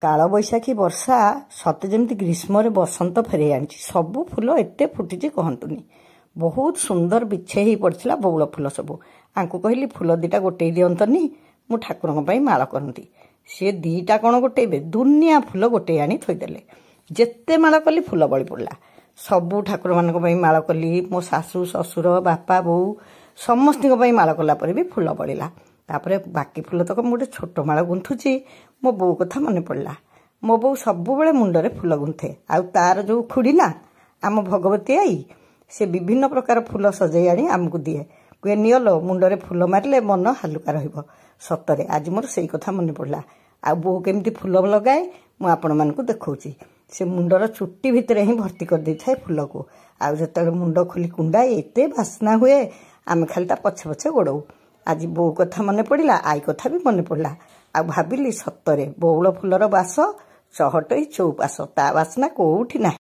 कालबैशाखी वर्षा सते जमी ग्रीष्म बसंत फेरे आनी सबू फुल एत फुटी कहतुनी बहुत सुंदर बिछे ही पड़ा बौल फुल सब आंकु कहली फुल दीटा गोटे दिंतनी मु ठाकुर माल करती सी दीटा कौन गोटेबे दुनिया फुल गोटे आनी थोदेले जेते माल कली फुल बड़ी पड़ा सबू ठाकुर मान माल कली मो शाशु शशुर बापा बो समस्त माल कलापर भी फुल बढ़ला तापर बाकी फुल तक मुझे छोट माल गुंथुची मो बो कथा मन पड़ा मो बो सब मुंडरे फुल गुंथे आ तार जो खुड़ी ना आम भगवती आई से विभिन्न प्रकार फुल सजाई आनी आमको दिए कहे नियलो मुंडरे फुल मारे मन हालुका रहिबो सतरे आज मोर से कथा मन पड़ा आ बो केमती फुल लगाए मु आपण मानकु देखौची से मुंडर चुट्टी भितर ही भर्ती कर दे थाए फुल को आ जते मुंड खोली कुंडाए एते बास्ना हुए आम खाली ता पछे पछे गोड़ौ आज बो कथा मन पड़ा आई कथा भी मन पड़ा आ भाविली सतरे बौल फुलर बास चहटई चौपास ता बास्ना कोठी ना।